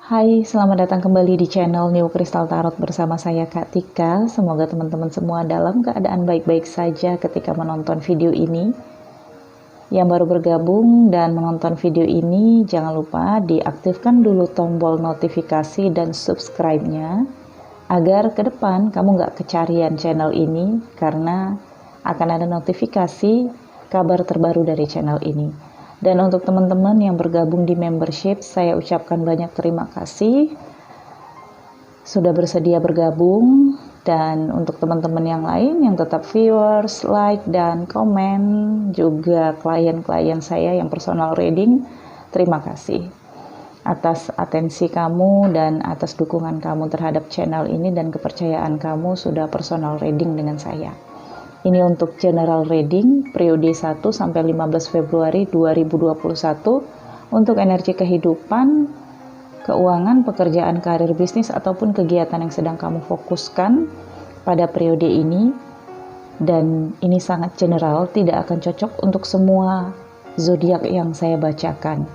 Hai, selamat datang kembali di channel New Crystal Tarot bersama saya Kak Tika. Semoga teman-teman semua dalam keadaan baik-baik saja ketika menonton video ini. Yang baru bergabung dan menonton video ini, jangan lupa diaktifkan dulu tombol notifikasi dan subscribe-nya agar ke depan kamu nggak kecarian channel ini karena akan ada notifikasi kabar terbaru dari channel ini. Dan untuk teman-teman yang bergabung di membership, saya ucapkan banyak terima kasih sudah bersedia bergabung. Dan untuk teman-teman yang lain yang tetap viewers, like, dan komen, juga klien-klien saya yang personal reading, terima kasih atas atensi kamu dan atas dukungan kamu terhadap channel ini dan kepercayaan kamu sudah personal reading dengan saya. Ini untuk general reading periode 1 sampai 15 Februari 2021 untuk energi kehidupan, keuangan, pekerjaan, karir, bisnis, ataupun kegiatan yang sedang kamu fokuskan pada periode ini. Dan ini sangat general, tidak akan cocok untuk semua zodiak yang saya bacakan.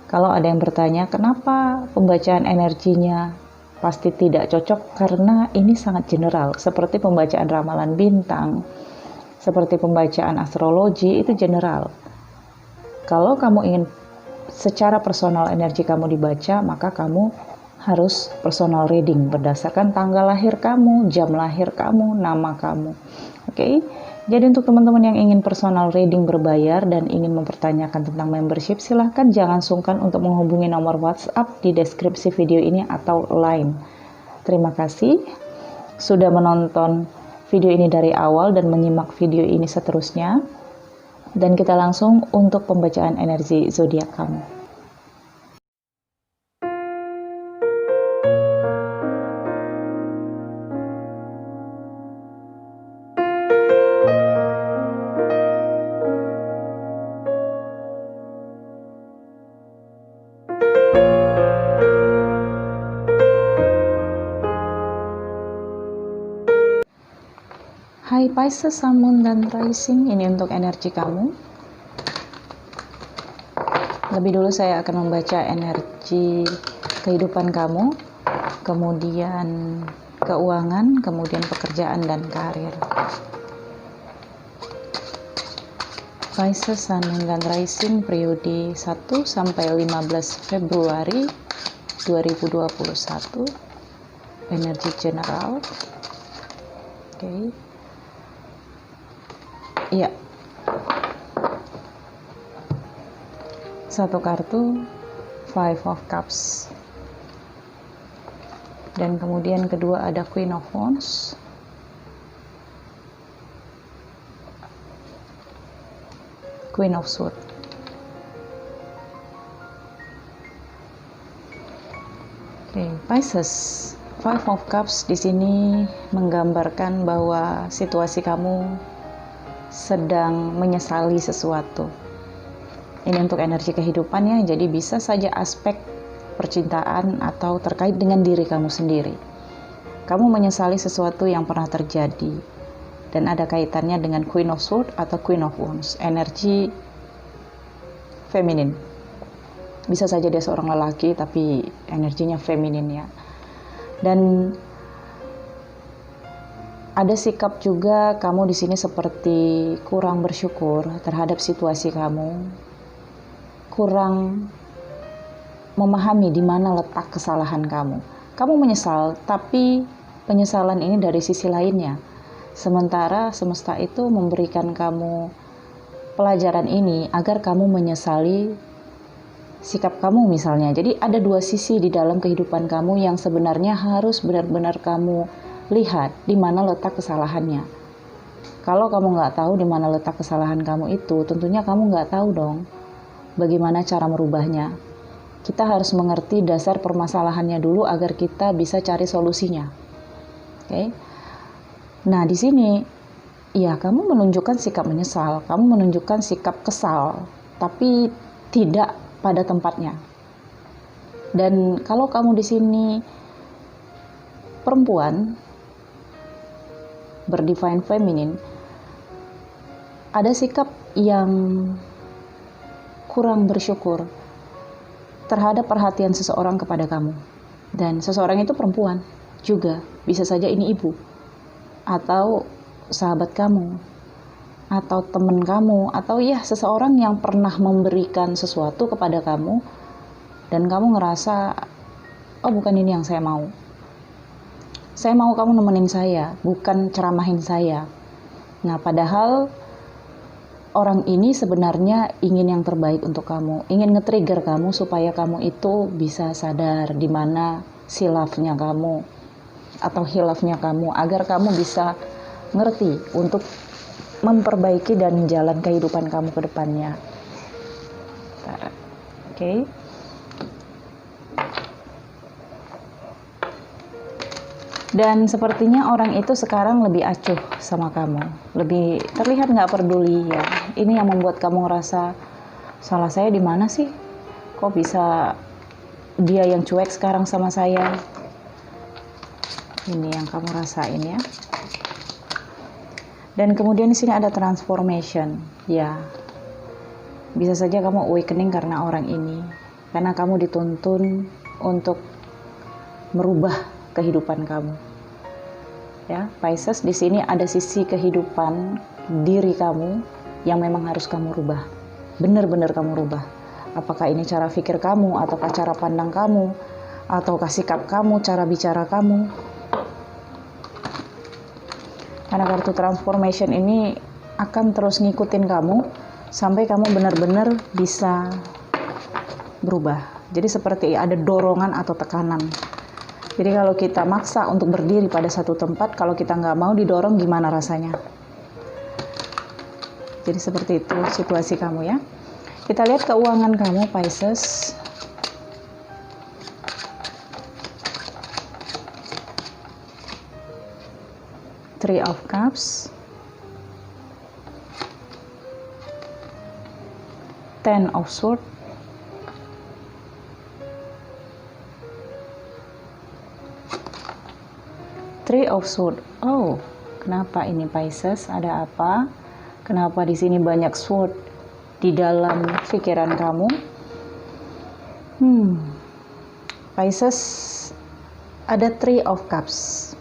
Kalau ada yang bertanya, kenapa pembacaan energinya pasti tidak cocok? Karena ini sangat general, seperti pembacaan ramalan bintang, seperti pembacaan astrologi, itu general. Kalau kamu ingin secara personal energi kamu dibaca, maka kamu harus personal reading berdasarkan tanggal lahir kamu, jam lahir kamu, nama kamu. Oke? Jadi untuk teman-teman yang ingin personal reading berbayar dan ingin mempertanyakan tentang membership, silahkan jangan sungkan untuk menghubungi nomor WhatsApp di deskripsi video ini atau line. Terima kasih sudah menonton video ini dari awal dan menyimak video ini seterusnya. Dan kita langsung untuk pembacaan energi zodiak kamu. Hai Pisces, Sun, Moon, dan Rising, ini untuk energi kamu. Lebih dulu saya akan membaca energi kehidupan kamu, kemudian keuangan, kemudian pekerjaan dan karir. Pisces, Sun, Moon, dan Rising periode 1 sampai 15 Februari 2021. Energi general. Oke. Iya. Satu kartu Five of Cups. Dan kemudian kedua ada Queen of Wands. Queen of Swords. Oke, Pisces. Five of Cups di sini menggambarkan bahwa situasi kamu sedang menyesali sesuatu. Ini untuk energi kehidupan ya, jadi bisa saja aspek percintaan atau terkait dengan diri kamu sendiri. Kamu menyesali sesuatu yang pernah terjadi dan ada kaitannya dengan Queen of Swords atau Queen of Wands, energi feminin. Bisa saja dia seorang lelaki tapi energinya feminin ya. Dan ada sikap juga kamu di sini seperti kurang bersyukur terhadap situasi kamu, kurang memahami di mana letak kesalahan kamu. Kamu menyesal, tapi penyesalan ini dari sisi lainnya. Sementara semesta itu memberikan kamu pelajaran ini agar kamu menyesali sikap kamu misalnya. Jadi ada dua sisi di dalam kehidupan kamu yang sebenarnya harus benar-benar kamu lihat di mana letak kesalahannya. Kalau kamu nggak tahu di mana letak kesalahan kamu itu, tentunya kamu nggak tahu dong bagaimana cara merubahnya. Kita harus mengerti dasar permasalahannya dulu agar kita bisa cari solusinya. Oke? Nah di sini, ya kamu menunjukkan sikap menyesal, kamu menunjukkan sikap kesal, tapi tidak pada tempatnya. Dan kalau kamu di sini perempuan berdivine feminine, ada sikap yang kurang bersyukur terhadap perhatian seseorang kepada kamu. Dan seseorang itu perempuan juga, bisa saja ini ibu, atau sahabat kamu, atau teman kamu, atau ya seseorang yang pernah memberikan sesuatu kepada kamu, dan kamu ngerasa, oh bukan ini yang saya mau. Saya mau kamu nemenin saya, bukan ceramahin saya. Nah, padahal orang ini sebenarnya ingin yang terbaik untuk kamu, ingin nge-trigger kamu supaya kamu itu bisa sadar di mana silafnya kamu atau hilafnya kamu, agar kamu bisa ngerti untuk memperbaiki dan jalan kehidupan kamu ke depannya. Oke. Dan sepertinya orang itu sekarang lebih acuh sama kamu, lebih terlihat nggak peduli ya. Ini yang membuat kamu ngerasa, salah saya di mana sih? Kok bisa dia yang cuek sekarang sama saya? Ini yang kamu rasain ya. Dan kemudian di sini ada transformation, ya. Bisa saja kamu awakening karena orang ini, karena kamu dituntun untuk merubah kehidupan kamu. Ya, Pisces, di sini ada sisi kehidupan diri kamu yang memang harus kamu rubah. Benar-benar kamu rubah. Apakah ini cara pikir kamu, ataukah cara pandang kamu, ataukah sikap kamu, cara bicara kamu. Karena kartu transformation ini akan terus ngikutin kamu sampai kamu benar-benar bisa berubah. Jadi seperti ada dorongan atau tekanan. Jadi kalau kita maksa untuk berdiri pada satu tempat, kalau kita nggak mau didorong, gimana rasanya? Jadi seperti itu situasi kamu ya. Kita lihat keuangan kamu, Pisces. Three of Cups, Ten of Swords, Three of Swords. Oh, kenapa ini Pisces? Ada apa? Kenapa di sini banyak sword di dalam pikiran kamu? Pisces, ada Three of Cups.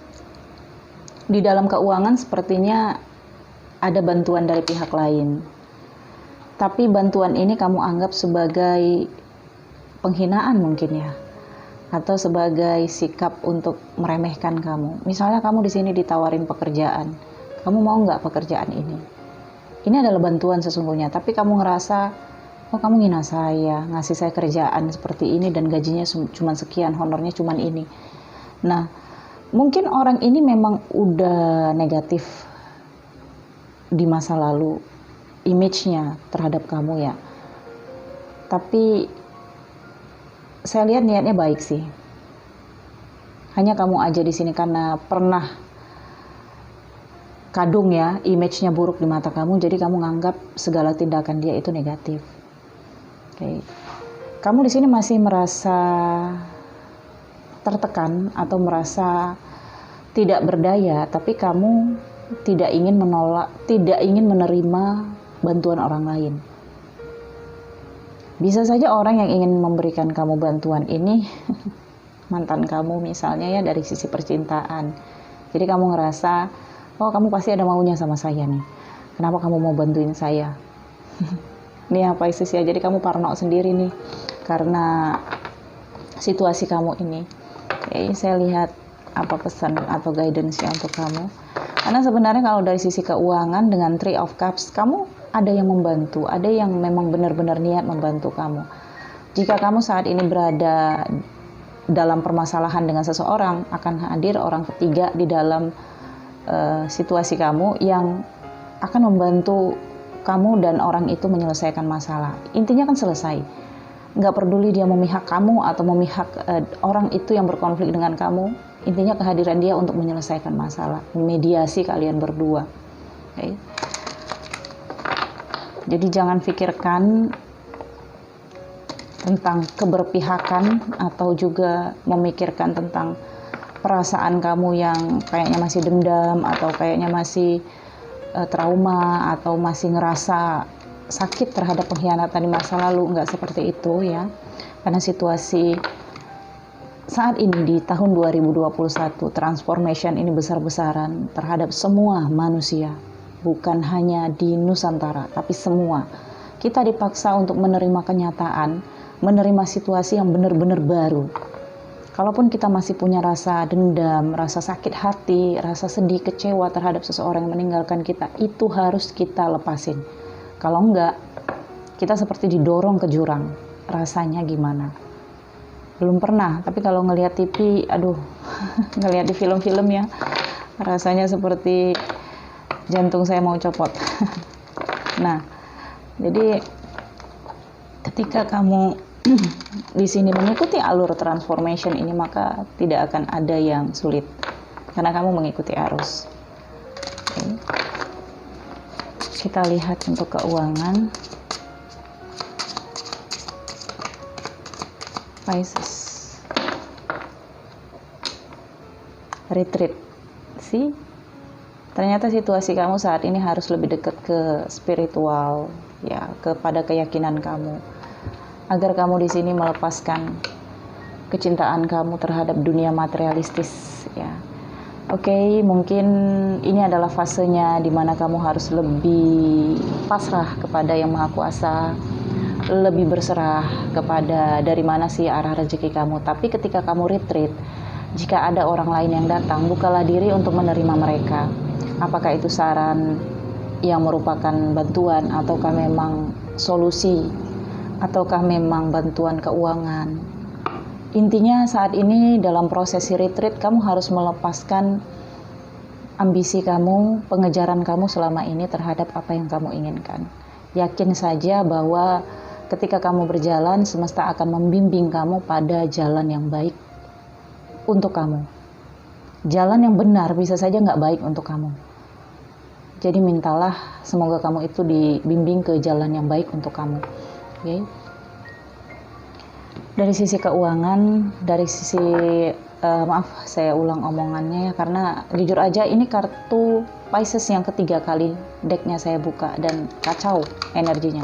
Di dalam keuangan sepertinya ada bantuan dari pihak lain. Tapi bantuan ini kamu anggap sebagai penghinaan mungkin ya. Atau sebagai sikap untuk meremehkan kamu. Misalnya kamu di sini ditawarin pekerjaan, kamu mau nggak pekerjaan ini? Ini adalah bantuan sesungguhnya, tapi kamu ngerasa, oh kamu ngina saya, ngasih saya kerjaan seperti ini dan gajinya cuma sekian, honornya cuma ini. Nah, mungkin orang ini memang udah negatif di masa lalu, image-nya terhadap kamu ya. Tapi saya lihat niatnya baik sih. Hanya kamu aja di sini karena pernah kadung ya, image-nya buruk di mata kamu, jadi kamu nganggap segala tindakan dia itu negatif. Oke. Kamu di sini masih merasa tertekan atau merasa tidak berdaya, tapi kamu tidak ingin menolak, tidak ingin menerima bantuan orang lain. Bisa saja orang yang ingin memberikan kamu bantuan ini mantan kamu misalnya ya, dari sisi percintaan. Jadi kamu ngerasa, oh kamu pasti ada maunya sama saya nih. Kenapa kamu mau bantuin saya? Ini apa sih ya? Jadi kamu parno sendiri nih karena situasi kamu ini. Oke, saya lihat apa pesan atau guidance-nya untuk kamu. Karena sebenarnya kalau dari sisi keuangan dengan Three of Cups, kamu ada yang membantu, ada yang memang benar-benar niat membantu kamu. Jika kamu saat ini berada dalam permasalahan dengan seseorang, akan hadir orang ketiga di dalam situasi kamu yang akan membantu kamu dan orang itu menyelesaikan masalah. Intinya kan selesai. Nggak peduli dia memihak kamu atau memihak orang itu yang berkonflik dengan kamu. Intinya kehadiran dia untuk menyelesaikan masalah, mediasi kalian berdua. Okay. Jadi jangan pikirkan tentang keberpihakan atau juga memikirkan tentang perasaan kamu yang kayaknya masih dendam atau kayaknya masih trauma atau masih ngerasa sakit terhadap pengkhianatan di masa lalu. Enggak seperti itu ya. Karena situasi saat ini di tahun 2021, transformation ini besar-besaran terhadap semua manusia, bukan hanya di Nusantara, tapi semua. Kita dipaksa untuk menerima kenyataan, menerima situasi yang benar-benar baru. Kalaupun kita masih punya rasa dendam, rasa sakit hati, rasa sedih, kecewa terhadap seseorang yang meninggalkan kita, itu harus kita lepasin. Kalau enggak, kita seperti didorong ke jurang. Rasanya gimana? Belum pernah, tapi kalau ngelihat TV, aduh, ngelihat di film-film ya, rasanya seperti jantung saya mau copot. Nah, jadi ketika kamu di sini mengikuti alur transformation ini, maka tidak akan ada yang sulit karena kamu mengikuti arus. Oke. Kita lihat untuk keuangan Pisces. Retreat. See? Ternyata situasi kamu saat ini harus lebih dekat ke spiritual, ya, kepada keyakinan kamu. Agar kamu di sini melepaskan kecintaan kamu terhadap dunia materialistis, ya. Oke, mungkin ini adalah fasenya di mana kamu harus lebih pasrah kepada Yang Maha Kuasa, lebih berserah kepada dari mana sih arah rezeki kamu. Tapi ketika kamu retreat, jika ada orang lain yang datang, bukalah diri untuk menerima mereka. Apakah itu saran yang merupakan bantuan, ataukah memang solusi, ataukah memang bantuan keuangan. Intinya saat ini dalam prosesi retreat, kamu harus melepaskan ambisi kamu, pengejaran kamu selama ini terhadap apa yang kamu inginkan. Yakin saja bahwa ketika kamu berjalan, semesta akan membimbing kamu pada jalan yang baik untuk kamu. Jalan yang benar bisa saja nggak baik untuk kamu. Jadi mintalah semoga kamu itu dibimbing ke jalan yang baik untuk kamu. Okay. Dari sisi keuangan, dari sisi maaf saya ulang omongannya ya, karena jujur aja ini kartu Pisces yang ketiga kali decknya saya buka dan kacau energinya.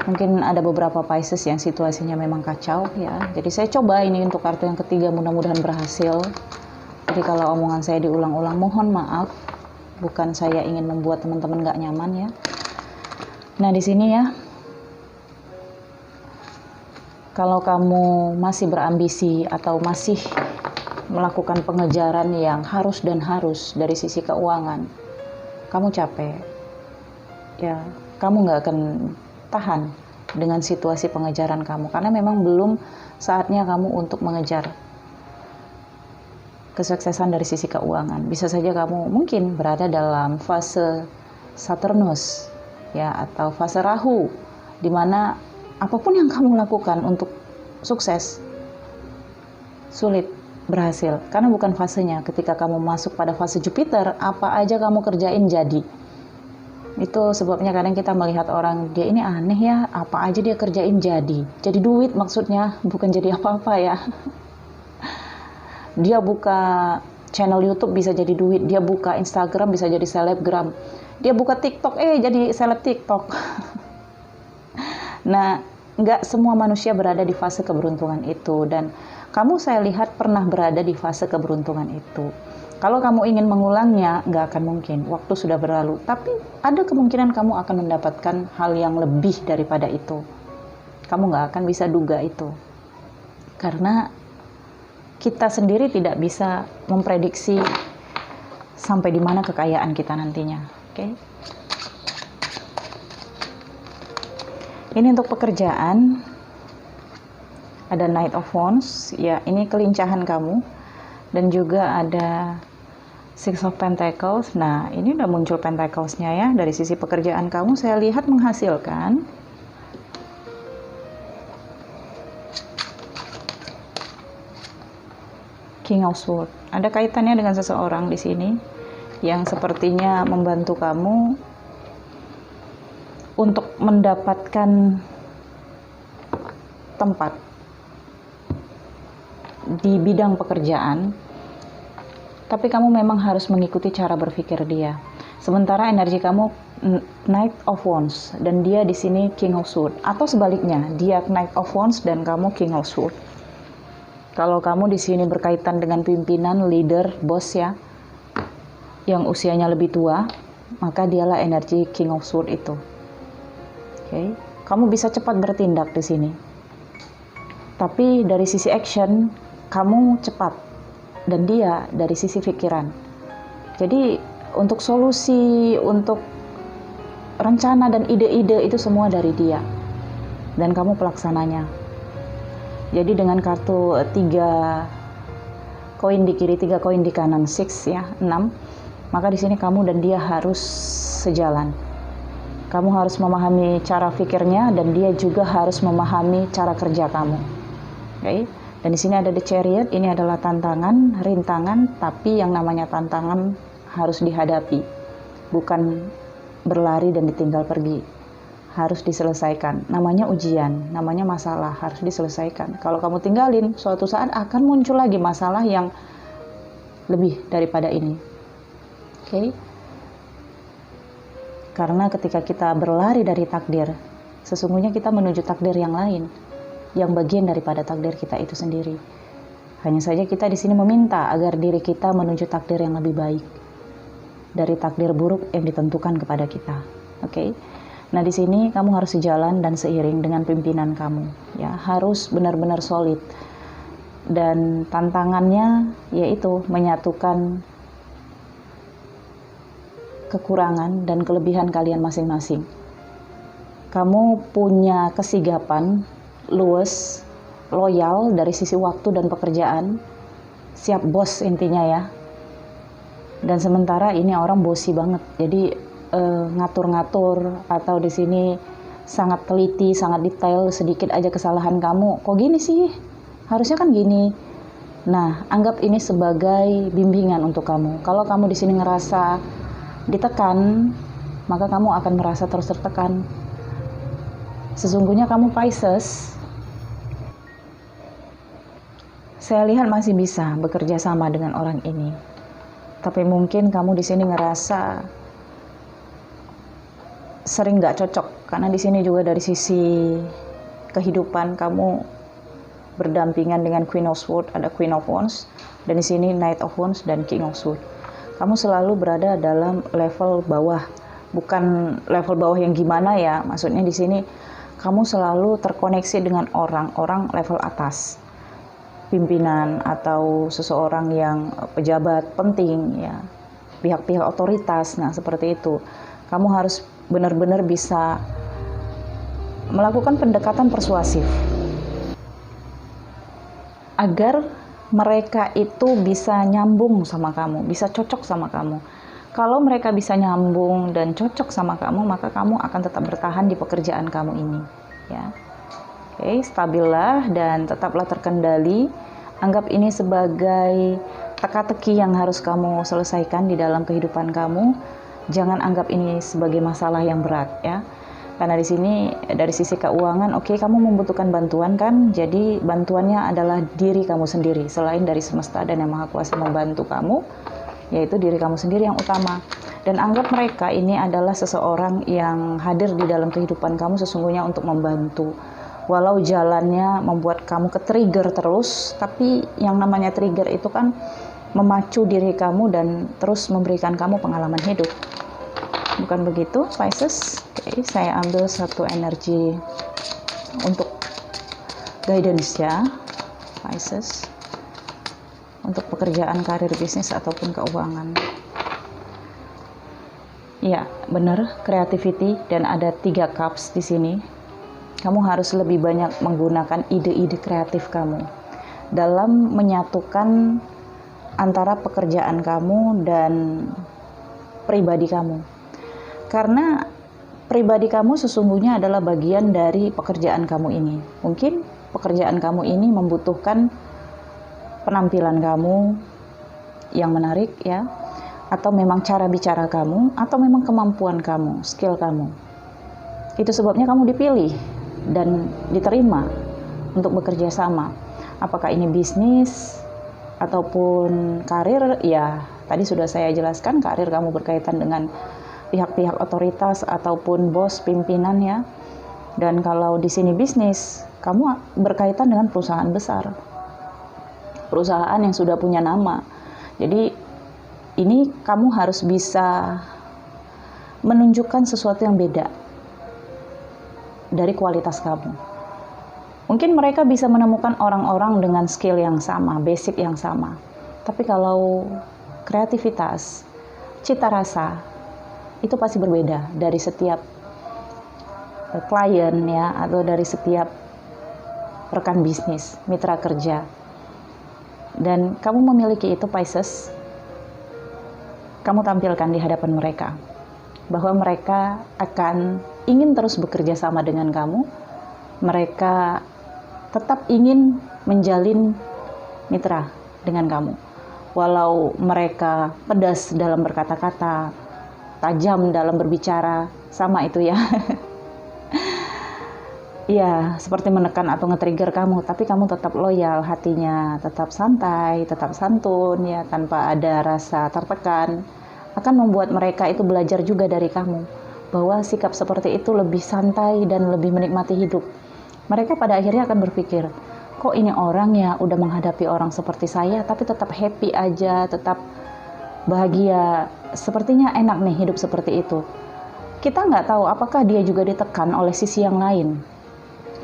Mungkin ada beberapa Pisces yang situasinya memang kacau ya. Jadi saya coba ini untuk kartu yang ketiga, mudah-mudahan berhasil. Jadi kalau omongan saya diulang-ulang, mohon maaf. Bukan saya ingin membuat teman-teman gak nyaman ya. Nah di sini ya, kalau kamu masih berambisi atau masih melakukan pengejaran yang harus dan harus dari sisi keuangan, kamu capek. Ya, kamu gak akan tahan dengan situasi pengejaran kamu, karena memang belum saatnya kamu untuk mengejar kesuksesan dari sisi keuangan. Bisa saja kamu mungkin berada dalam fase Saturnus ya, atau fase Rahu, di mana apapun yang kamu lakukan untuk sukses sulit berhasil, karena bukan fasenya. Ketika kamu masuk pada fase Jupiter, apa aja kamu kerjain jadi. Itu sebabnya kadang kita melihat orang, dia ini aneh ya, apa aja dia kerjain jadi duit maksudnya, bukan jadi apa-apa ya. Dia buka channel YouTube bisa jadi duit, dia buka Instagram bisa jadi selebgram, dia buka TikTok jadi seleb TikTok. Nah, nggak semua manusia berada di fase keberuntungan itu, dan kamu saya lihat pernah berada di fase keberuntungan itu. Kalau kamu ingin mengulangnya, nggak akan mungkin, waktu sudah berlalu. Tapi ada kemungkinan kamu akan mendapatkan hal yang lebih daripada itu. Kamu nggak akan bisa duga itu. Karena kita sendiri tidak bisa memprediksi sampai di mana kekayaan kita nantinya. Oke? Ini untuk pekerjaan. Ada Knight of Wands. Ya, ini kelincahan kamu. Dan juga ada Six of Pentacles. Nah, ini udah muncul Pentacles-nya ya. Dari sisi pekerjaan kamu, saya lihat menghasilkan. King of Swords. Ada kaitannya dengan seseorang di sini yang sepertinya membantu kamu untuk mendapatkan tempat di bidang pekerjaan. Tapi kamu memang harus mengikuti cara berpikir dia. Sementara energi kamu Knight of Wands dan dia di sini King of Swords, atau sebaliknya dia Knight of Wands dan kamu King of Swords. Kalau kamu di sini berkaitan dengan pimpinan, leader, bos ya, yang usianya lebih tua, maka dialah energi King of Swords itu. Oke, kamu bisa cepat bertindak di sini. Tapi dari sisi action kamu cepat dan dia dari sisi pikiran. Jadi untuk solusi, untuk rencana dan ide-ide itu semua dari dia dan kamu pelaksananya. Jadi dengan kartu 3 koin di kiri, 3 koin di kanan, 6 ya, 6, maka di sini kamu dan dia harus sejalan. Kamu harus memahami cara pikirnya dan dia juga harus memahami cara kerja kamu. Oke. Dan di sini ada The Chariot, ini adalah tantangan, rintangan, tapi yang namanya tantangan harus dihadapi, bukan berlari dan ditinggal pergi. Harus diselesaikan. Namanya ujian, namanya masalah, harus diselesaikan. Kalau kamu tinggalin, suatu saat akan muncul lagi masalah yang lebih daripada ini. Oke. Karena ketika kita berlari dari takdir, sesungguhnya kita menuju takdir yang lain, yang bagian daripada takdir kita itu sendiri. Hanya saja kita di sini meminta agar diri kita menuju takdir yang lebih baik dari takdir buruk yang ditentukan kepada kita. Oke. Nah, di sini kamu harus sejalan dan seiring dengan pimpinan kamu, ya, harus benar-benar solid. Dan tantangannya yaitu menyatukan kekurangan dan kelebihan kalian masing-masing. Kamu punya kesigapan, luwes, loyal dari sisi waktu dan pekerjaan, siap bos intinya ya. Dan sementara ini orang bosi banget, jadi ngatur-ngatur atau di sini sangat teliti, sangat detail. Sedikit aja kesalahan kamu, kok gini sih? Harusnya kan gini. Nah, anggap ini sebagai bimbingan untuk kamu. Kalau kamu di sini ngerasa ditekan, maka kamu akan merasa terus tertekan. Sesungguhnya kamu Pisces, saya lihat masih bisa bekerja sama dengan orang ini. Tapi mungkin kamu di sini ngerasa sering nggak cocok, karena di sini juga dari sisi kehidupan kamu berdampingan dengan Queen of Swords, ada Queen of Wands, dan di sini Knight of Wands dan King of Swords. Kamu selalu berada dalam level bawah, bukan level bawah yang gimana ya, maksudnya di sini kamu selalu terkoneksi dengan orang-orang level atas, pimpinan atau seseorang yang pejabat penting ya, pihak-pihak otoritas. Nah, seperti itu. Kamu harus benar-benar bisa melakukan pendekatan persuasif agar mereka itu bisa nyambung sama kamu, bisa cocok sama kamu. Kalau mereka bisa nyambung dan cocok sama kamu, maka kamu akan tetap bertahan di pekerjaan kamu ini ya. Oke, stabillah dan tetaplah terkendali. Anggap ini sebagai teka-teki yang harus kamu selesaikan di dalam kehidupan kamu. Jangan anggap ini sebagai masalah yang berat ya. Karena di sini dari sisi keuangan, oke, kamu membutuhkan bantuan kan? Jadi bantuannya adalah diri kamu sendiri, selain dari semesta dan yang maha kuasa membantu kamu, yaitu diri kamu sendiri yang utama. Dan anggap mereka ini adalah seseorang yang hadir di dalam kehidupan kamu sesungguhnya untuk membantu. Walau jalannya membuat kamu ke-trigger terus, tapi yang namanya trigger itu kan memacu diri kamu dan terus memberikan kamu pengalaman hidup. Bukan begitu, Pisces? Oke, saya ambil satu energi untuk guidance ya, Pisces. Untuk pekerjaan, karir, bisnis, ataupun keuangan. Ya, benar, creativity, dan ada 3 cups di sini. Kamu harus lebih banyak menggunakan ide-ide kreatif kamu dalam menyatukan antara pekerjaan kamu dan pribadi kamu. Karena pribadi kamu sesungguhnya adalah bagian dari pekerjaan kamu ini. Mungkin pekerjaan kamu ini membutuhkan penampilan kamu yang menarik ya, atau memang cara bicara kamu, atau memang kemampuan kamu, skill kamu. Itu sebabnya kamu dipilih dan diterima untuk bekerja sama. Apakah ini bisnis ataupun karir? Ya, tadi sudah saya jelaskan, karir kamu berkaitan dengan pihak-pihak otoritas ataupun bos, pimpinan ya. Dan kalau di sini bisnis, kamu berkaitan dengan perusahaan besar, perusahaan yang sudah punya nama. Jadi ini kamu harus bisa menunjukkan sesuatu yang beda dari kualitas kamu. Mungkin mereka bisa menemukan orang-orang dengan skill yang sama, basic yang sama. Tapi kalau kreativitas, cita rasa, itu pasti berbeda dari setiap klien ya, atau dari setiap rekan bisnis, mitra kerja. Dan kamu memiliki itu, Pisces. Kamu tampilkan di hadapan mereka bahwa mereka akan ingin terus bekerja sama dengan kamu. Mereka tetap ingin menjalin mitra dengan kamu. Walau mereka pedas dalam berkata-kata, tajam dalam berbicara, sama itu ya. Ya, seperti menekan atau nge-trigger kamu, tapi kamu tetap loyal hatinya, tetap santai, tetap santun ya, tanpa ada rasa tertekan. Akan membuat mereka itu belajar juga dari kamu, bahwa sikap seperti itu lebih santai dan lebih menikmati hidup. Mereka pada akhirnya akan berpikir, kok ini orang ya udah menghadapi orang seperti saya, tapi tetap happy aja, tetap bahagia, sepertinya enak nih hidup seperti itu. Kita nggak tahu apakah dia juga ditekan oleh sisi yang lain,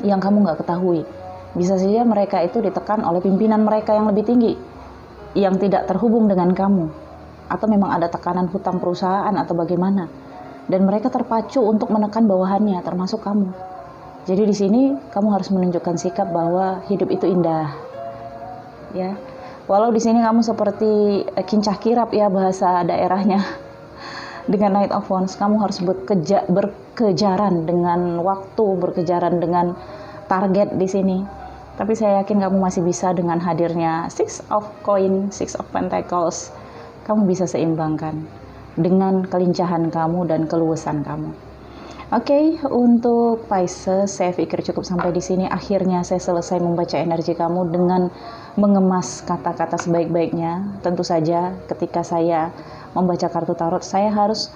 yang kamu nggak ketahui. Bisa saja mereka itu ditekan oleh pimpinan mereka yang lebih tinggi, yang tidak terhubung dengan kamu. Atau memang ada tekanan hutang perusahaan atau bagaimana, dan mereka terpacu untuk menekan bawahannya, termasuk kamu. Jadi di sini kamu harus menunjukkan sikap bahwa hidup itu indah, ya. Walau di sini kamu seperti kincah kirap ya bahasa daerahnya. Dengan Knight of Wands, kamu harus berkejaran dengan waktu, berkejaran dengan target di sini. Tapi saya yakin kamu masih bisa dengan hadirnya Six of Coin, Six of Pentacles. Kamu bisa seimbangkan dengan kelincahan kamu dan keluasan kamu. Oke, untuk Pisces, saya pikir cukup sampai di sini. Akhirnya saya selesai membaca energi kamu dengan mengemas kata-kata sebaik-baiknya. Tentu saja ketika saya membaca kartu tarot, saya harus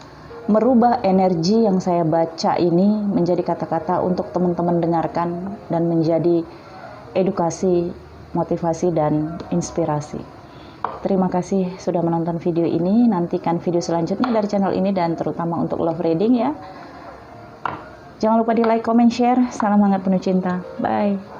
merubah energi yang saya baca ini menjadi kata-kata untuk teman-teman dengarkan dan menjadi edukasi, motivasi, dan inspirasi. Terima kasih sudah menonton video ini. Nantikan video selanjutnya dari channel ini dan terutama untuk love reading ya. Jangan lupa di like, comment, share. Salam hangat penuh cinta. Bye.